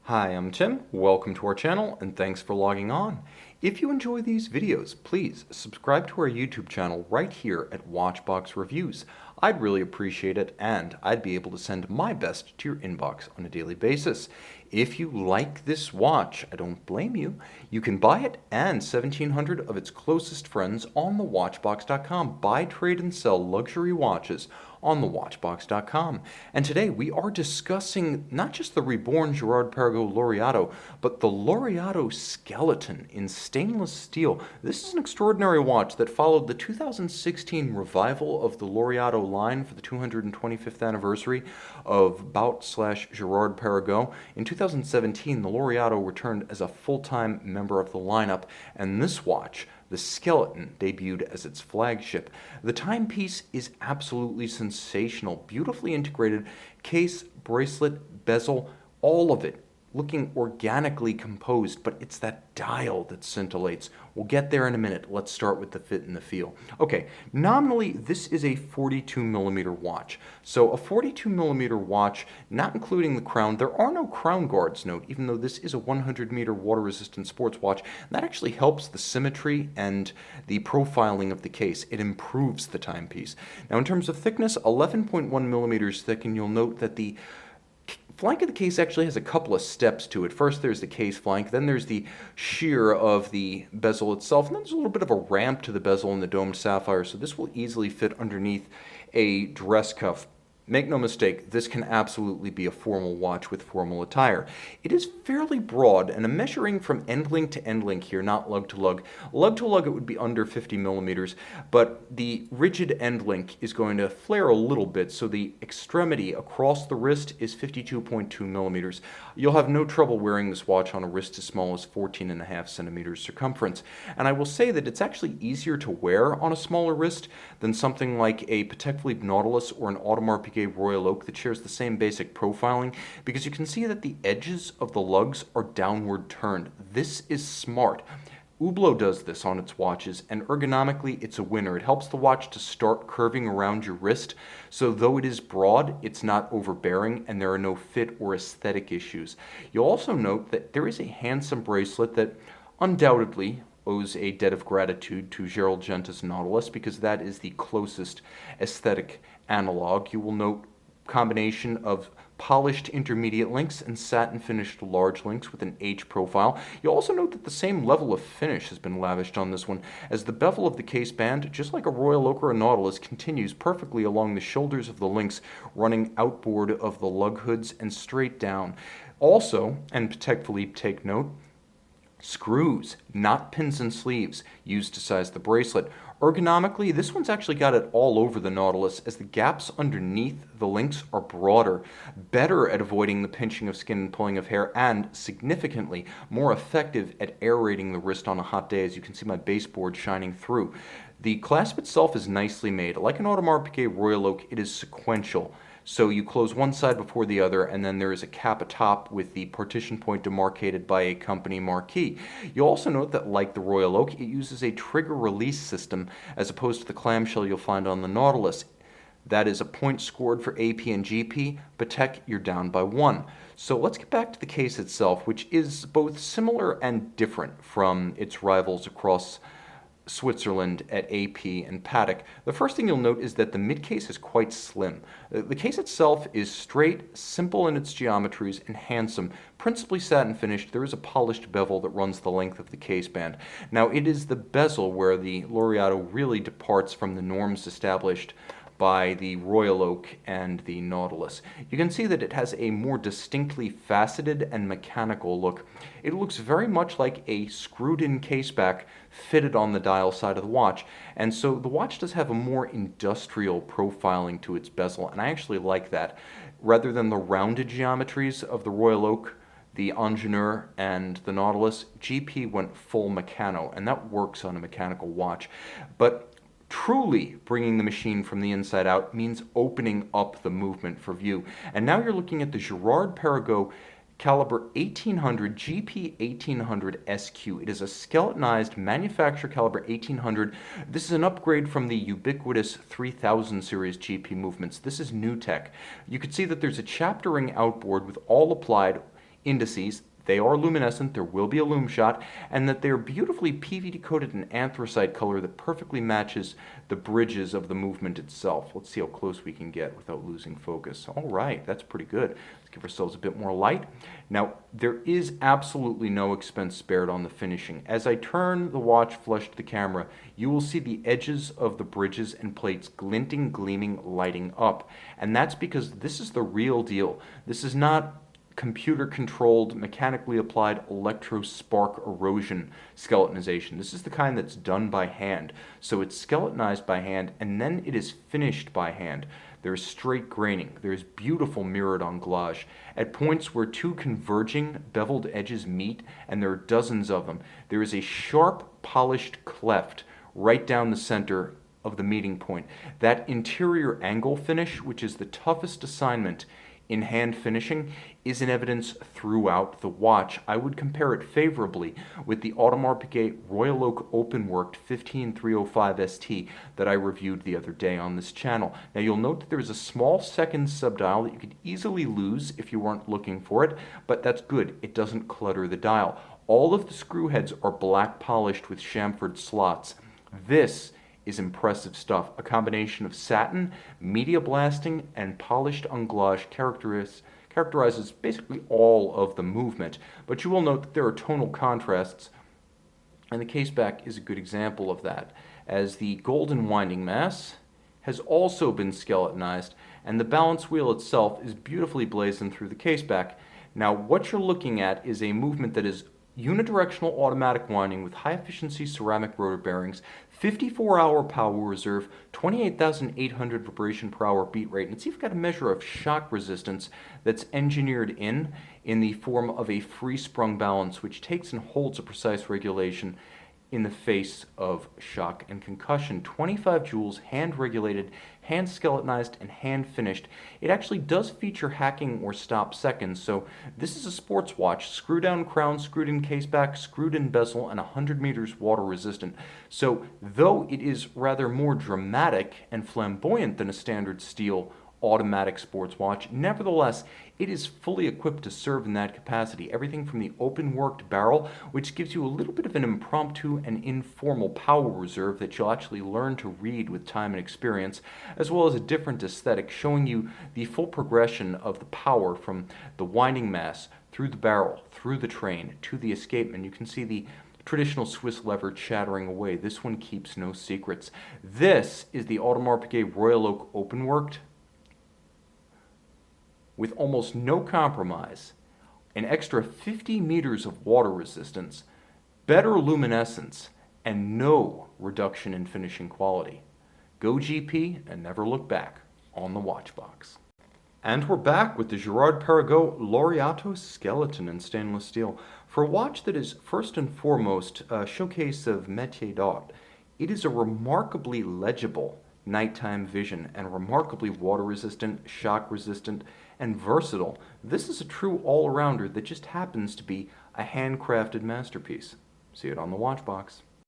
Hi, I'm Tim. Welcome to our channel and thanks for logging on. If you enjoy these videos, please subscribe to our YouTube channel right here at Watchbox Reviews. I'd really appreciate it and I'd be able to send my best to your inbox on a daily basis. If you like this watch, I don't blame you. You can buy it and 1,700 of its closest friends on thewatchbox.com. Buy, trade, and sell luxury watches on thewatchbox.com. And today we are discussing not just the reborn Girard-Perregaux Laureato, but the Laureato Skeleton in stainless steel. This is an extraordinary watch that followed the 2016 revival of the Laureato line for the 225th anniversary of Bout/Girard-Perregaux. In 2017, the Laureato returned as a full-time member of the lineup, and this watch, the Skeleton, debuted as its flagship. The timepiece is absolutely sensational, beautifully integrated case, bracelet, bezel, all of it looking organically composed, but it's that dial that scintillates. We'll get there in a minute. Let's start with the fit and the feel. Okay, nominally, this is a 42mm watch. So a 42mm watch, not including the crown. There are no crown guards, note, even though this is a 100-meter water-resistant sports watch. That actually helps the symmetry and the profiling of the case. It improves the timepiece. Now, in terms of thickness, 11.1 millimeters thick, and you'll note that the flank of the case actually has a couple of steps to it. First there's the case flank, then there's the shear of the bezel itself, and then there's a little bit of a ramp to the bezel in the domed sapphire, so this will easily fit underneath a dress cuff. Make no mistake, this can absolutely be a formal watch with formal attire. It is fairly broad, and I'm measuring from end link to end link here, not lug to lug. Lug to lug, it would be under 50 millimeters, but the rigid end link is going to flare a little bit, so the extremity across the wrist is 52.2 millimeters. You'll have no trouble wearing this watch on a wrist as small as 14.5 centimeters circumference. And I will say that it's actually easier to wear on a smaller wrist than something like a Patek Philippe Nautilus or an Audemars Piguet Royal Oak that shares the same basic profiling, because you can see that the edges of the lugs are downward turned. This is smart. Hublot does this on its watches, and ergonomically it's a winner. It helps the watch to start curving around your wrist, so though it is broad, it's not overbearing and there are no fit or aesthetic issues. You'll also note that there is a handsome bracelet that undoubtedly owes a debt of gratitude to Gerald Genta's Nautilus, because that is the closest aesthetic analog. You will note combination of polished intermediate links and satin finished large links with an H profile. You'll also note that the same level of finish has been lavished on this one, as the bevel of the case band, just like a Royal Oak or a Nautilus, continues perfectly along the shoulders of the links, running outboard of the lug hoods and straight down. Also, and Patek Philippe take note, screws, not pins and sleeves, used to size the bracelet. Ergonomically, this one's actually got it all over the Nautilus, as the gaps underneath the links are broader, better at avoiding the pinching of skin and pulling of hair, and significantly more effective at aerating the wrist on a hot day, as you can see my baseboard shining through. The clasp itself is nicely made. Like an Audemars Piguet Royal Oak, it is sequential. So you close one side before the other, and then there is a cap atop with the partition point demarcated by a company marquee. You'll also note that, like the Royal Oak, it uses a trigger release system as opposed to the clamshell you'll find on the Nautilus. That is a point scored for AP and GP. Patek, you're down by 1. So let's get back to the case itself, which is both similar and different from its rivals across Switzerland at AP and Patek. The first thing you'll note is that the mid-case is quite slim. The case itself is straight, simple in its geometries, and handsome, principally satin finished. There is a polished bevel that runs the length of the case band. Now, it is the bezel where the Laureato really departs from the norms established by the Royal Oak and the Nautilus. You can see that it has a more distinctly faceted and mechanical look. It looks very much like a screwed-in caseback fitted on the dial side of the watch, and so the watch does have a more industrial profiling to its bezel, and I actually like that. Rather than the rounded geometries of the Royal Oak, the Ingenieur, and the Nautilus, GP went full mechano, and that works on a mechanical watch. But truly bringing the machine from the inside out means opening up the movement for view. And now you're looking at the Girard-Perregaux caliber 1800 GP 1800 SQ. It is a skeletonized manufacturer caliber 1800. This is an upgrade from the ubiquitous 3000 series GP movements. This is new tech. You can see that there's a chapter ring outboard with all applied indices. They are luminescent, there will be a lume shot, and that they're beautifully PVD coated in anthracite color that perfectly matches the bridges of the movement itself. Let's see how close we can get without losing focus. All right, that's pretty good. Let's give ourselves a bit more light. Now, there is absolutely no expense spared on the finishing. As I turn the watch flush to the camera, you will see the edges of the bridges and plates glinting, gleaming, lighting up. And that's because this is the real deal. This is not computer-controlled, mechanically applied electro-spark erosion skeletonization. This is the kind that's done by hand. So it's skeletonized by hand, and then it is finished by hand. There's straight graining. There's beautiful mirrored anglage. At points where two converging beveled edges meet, and there are dozens of them, there is a sharp, polished cleft right down the center of the meeting point. That interior angle finish, which is the toughest assignment in hand finishing, is in evidence throughout the watch. I would compare it favorably with the Audemars Piguet Royal Oak Openworked 15305 ST that I reviewed the other day on this channel. Now you'll note that there's a small second subdial that you could easily lose if you weren't looking for it, but that's good. It doesn't clutter the dial. All of the screw heads are black polished with chamfered slots. This is impressive stuff. A combination of satin, media blasting, and polished anglage characterizes basically all of the movement. But you will note that there are tonal contrasts, and the caseback is a good example of that, as the golden winding mass has also been skeletonized, and the balance wheel itself is beautifully blazoned through the caseback. Now, what you're looking at is a movement that is unidirectional automatic winding with high-efficiency ceramic rotor bearings, 54-hour power reserve, 28,800 vibration per hour beat rate. And see, you've got a measure of shock resistance that's engineered in the form of a free-sprung balance, which takes and holds a precise regulation in the face of shock and concussion. 25 joules, hand-regulated, hand-skeletonized, and hand-finished. It actually does feature hacking or stop seconds, so this is a sports watch. Screw-down crown, screwed-in caseback, screwed-in bezel, and 100 meters water-resistant. So, though it is rather more dramatic and flamboyant than a standard steel automatic sports watch, nevertheless, it is fully equipped to serve in that capacity. Everything from the open-worked barrel, which gives you a little bit of an impromptu and informal power reserve that you'll actually learn to read with time and experience, as well as a different aesthetic showing you the full progression of the power from the winding mass through the barrel, through the train, to the escapement. You can see the traditional Swiss lever chattering away. This one keeps no secrets. This is the Audemars Piguet Royal Oak Openworked with almost no compromise, an extra 50 meters of water resistance, better luminescence, and no reduction in finishing quality. Go GP and never look back on the watch box. And we're back with the Girard-Perregaux Laureato Skeleton in stainless steel. For a watch that is first and foremost a showcase of métier d'art, it is a remarkably legible nighttime vision and remarkably water-resistant, shock-resistant, and versatile. This is a true all-arounder that just happens to be a handcrafted masterpiece. See it on the watch box.